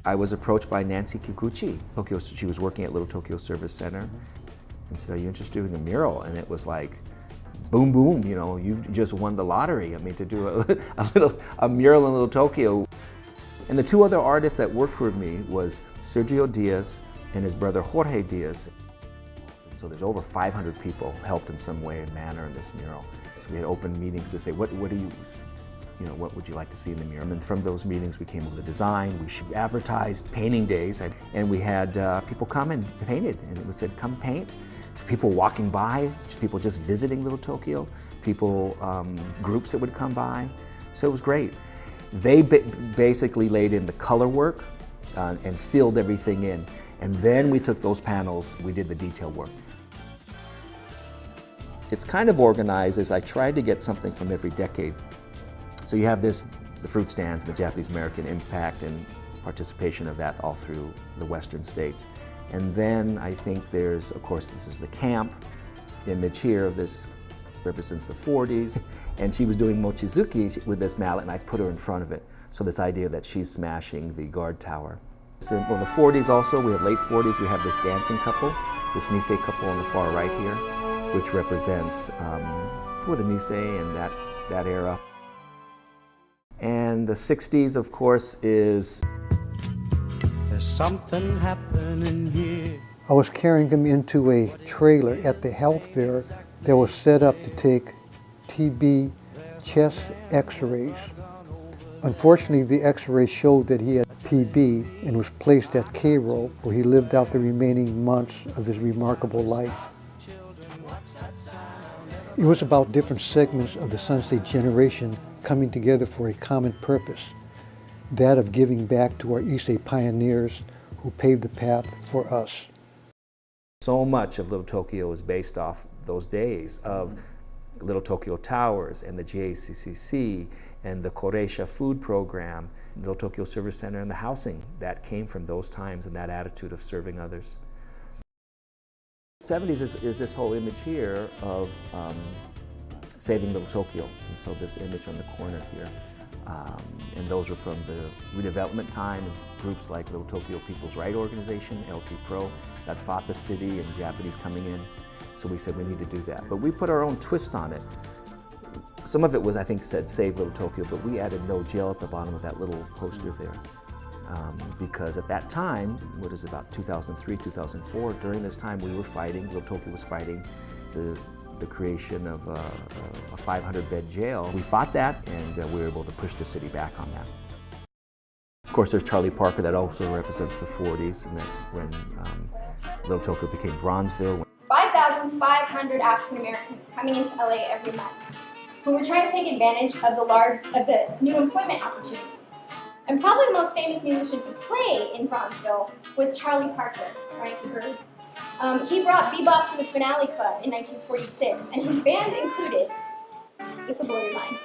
I was approached by Nancy Kikuchi. She was working at Little Tokyo Service Center and said, "Are you interested in a mural?" And it was like, boom, boom, you know, you've just won the lottery. I mean, to do a mural in Little Tokyo. And the two other artists that worked with me was Sergio Diaz and his brother Jorge Diaz. So there's over 500 people helped in some way or manner in this mural. So we had open meetings to say, what would you like to see in the mural? And from those meetings we came up with a design. We advertised painting days, and we had people come and painted, and it was said, come paint. People walking by, people just visiting Little Tokyo, people, groups that would come by. So it was great. They basically laid in the color work and filled everything in. And then we took those panels, we did the detail work. It's kind of organized as I tried to get something from every decade. So you have the fruit stands, the Japanese American impact and participation of that all through the Western states. And then I think there's, of course, this is the camp image here. This represents the 40s. And she was doing mochizuki with this mallet, and I put her in front of it. So this idea that she's smashing the guard tower. So, well, the 40s also, we have late 40s, we have this dancing couple, this Nisei couple on the far right here, which represents the Nisei and that era. And the 60s, of course, is there's something happening here. I was carrying him into a trailer at the health fair that was set up to take TB chest x-rays. Unfortunately, the x-rays showed that he had TB and was placed at Cairo, where he lived out the remaining months of his remarkable life. It was about different segments of the Sansei generation coming together for a common purpose, that of giving back to our Issei pioneers who paved the path for us. So much of Little Tokyo is based off those days of Little Tokyo Towers and the JACCC and the Koreisha food program, Little Tokyo Service Center, and the housing that came from those times and that attitude of serving others. 70s is this whole image here of saving Little Tokyo, and so this image on the corner here. And those were from the redevelopment time, groups like Little Tokyo People's Right Organization, LT Pro, that fought the city and Japanese coming in. So we said we need to do that. But we put our own twist on it. Some of it was, I think, said Save Little Tokyo, but we added no jail at the bottom of that little poster there. Because at that time, what is about 2003, 2004, during this time we were fighting, Little Tokyo was fighting the creation of a 500-bed jail. We fought that, and we were able to push the city back on that. Of course, there's Charlie Parker that also represents the 40s, and that's when Little Tokyo became Bronzeville. 5,500 African Americans coming into LA every month who were trying to take advantage of the new employment opportunities. And probably the most famous musician to play in Bronzeville was Charlie Parker, right? You heard? He brought bebop to the Finale Club in 1946, and his band included, this will blow your mind,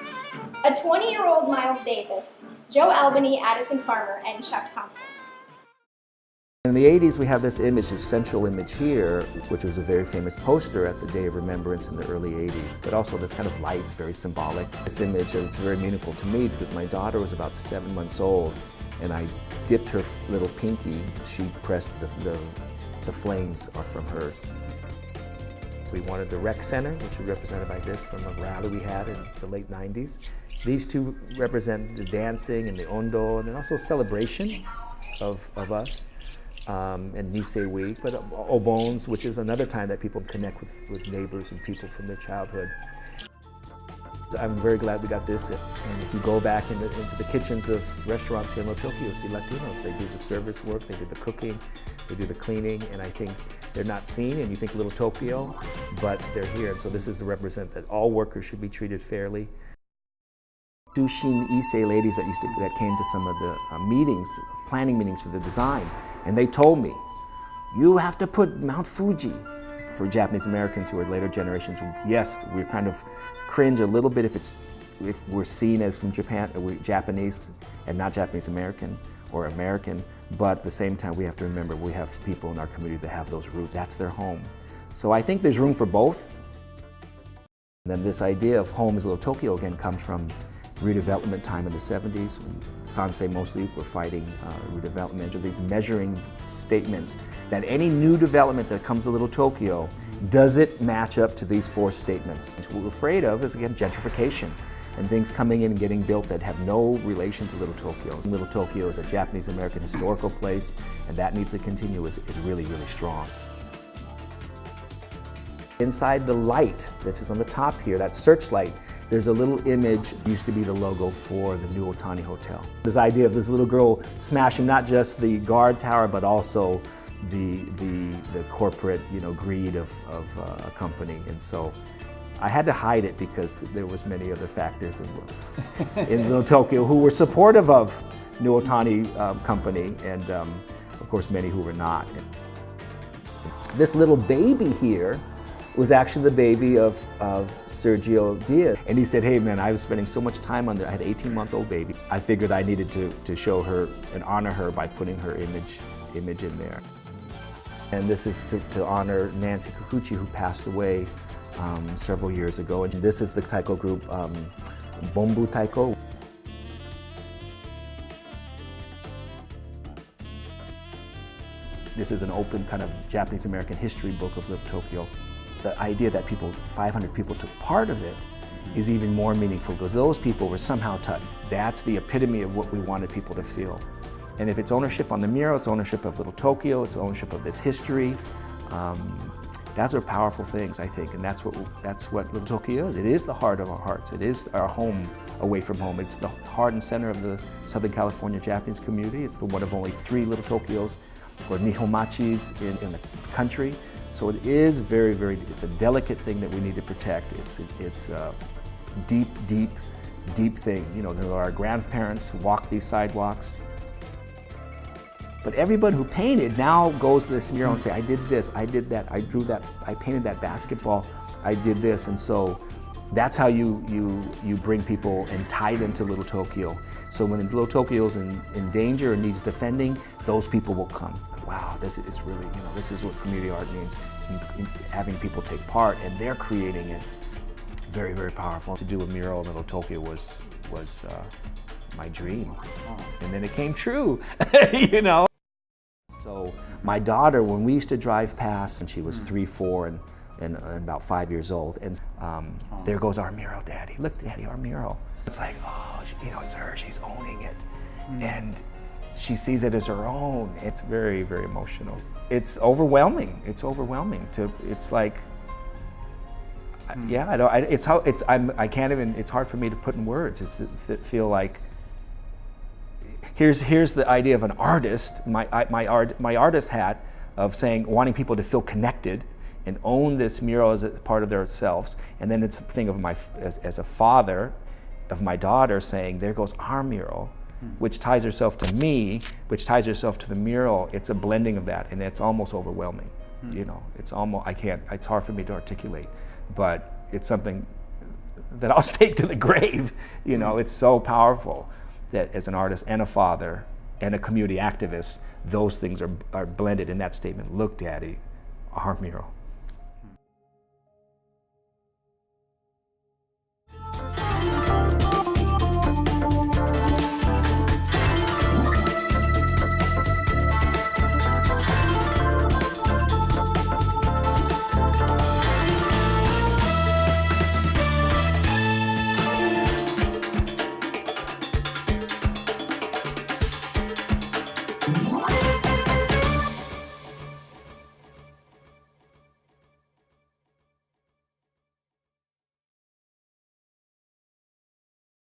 a 20-year-old Miles Davis, Joe Albany, Addison Farmer, and Chuck Thompson. In the 80s, we have this image, this central image here, which was a very famous poster at the Day of Remembrance in the early 80s. But also this kind of light, very symbolic. This image is very meaningful to me because my daughter was about 7 months old, and I dipped her little pinky. She pressed the flames are from hers. We wanted the rec center, which is represented by this from a rally we had in the late 90s. These two represent the dancing and the ondo, and then also celebration of us. And Nisei Week, but Obons, which is another time that people connect with neighbors and people from their childhood. I'm very glad we got this, and if you go back into the kitchens of restaurants here in Little Tokyo, you'll see Latinos. They do the service work, they do the cooking, they do the cleaning, and I think they're not seen, and you think Little Tokyo, but they're here, and so this is to represent that all workers should be treated fairly. Sushin Issei ladies that came to some of the meetings, planning meetings for the design, and they told me, you have to put Mount Fuji. For Japanese Americans who are later generations, yes, we kind of cringe a little bit if we're seen as from Japan, we're Japanese and not Japanese American or American, but at the same time we have to remember we have people in our community that have those roots, that's their home. So I think there's room for both. And then this idea of home is Little Tokyo again comes from redevelopment time in the 70s, when Sansei mostly were fighting redevelopment, or these measuring statements that any new development that comes to Little Tokyo, does it match up to these 4 statements? What we're afraid of is, again, gentrification and things coming in and getting built that have no relation to Little Tokyo. Little Tokyo is a Japanese-American historical place, and that needs to continue is really, really strong. Inside the light that is on the top here, that searchlight, there's a little image, used to be the logo for the New Otani Hotel. This idea of this little girl smashing not just the guard tower, but also the corporate, greed of a company. And so I had to hide it because there was many other factors in Little Tokyo who were supportive of New Otani company, and of course many who were not. This little baby here was actually the baby of Sergio Diaz. And he said, hey man, I was spending so much time on there. I had an 18-month-old baby. I figured I needed to show her and honor her by putting her image in there. And this is to honor Nancy Kikuchi, who passed away several years ago. And this is the taiko group, Bombu Taiko. This is an open kind of Japanese-American history book of Little Tokyo. The idea that 500 people took part of it is even more meaningful, because those people were somehow touched. That's the epitome of what we wanted people to feel. And if it's ownership on the mural, it's ownership of Little Tokyo, it's ownership of this history. Those are powerful things, I think, and that's what Little Tokyo is. It is the heart of our hearts. It is our home away from home. It's the heart and center of the Southern California Japanese community. It's the one of only 3 Little Tokyos or Nihonmachis in the country. So it is it's a delicate thing that we need to protect. It's a deep thing. Our grandparents walked these sidewalks. But everybody who painted now goes to this mural and say, I did this, I did that, I drew that, I painted that basketball, I did this. And so that's how you bring people and tie them to Little Tokyo. So when Little Tokyo is in danger or needs defending, those people will come. Wow, this is really, this is what community art means, having people take part, and they're creating it. Very, very powerful. To do a mural in Little Tokyo was my dream, and then it came true, So my daughter, when we used to drive past, and she was 3, 4, and about 5 years old, and there goes our mural, Daddy. Look, Daddy, our mural. It's like, oh, it's her. She's owning it, and she sees it as her own. It's very, very emotional. It's overwhelming. It's overwhelming. It's like, yeah, I can't even. It's hard for me to put in words. Feel like. Here's the idea of an artist. My artist hat of wanting people to feel connected and own this mural as a part of their selves. And then it's a thing of as a father of my daughter saying, there goes our mural, which ties herself to me, which ties herself to the mural. It's a blending of that, and it's almost overwhelming. It's almost, it's hard for me to articulate, but it's something that I'll stake to the grave. It's so powerful that as an artist and a father and a community activist, those things are blended in that statement. Look, Daddy, our mural.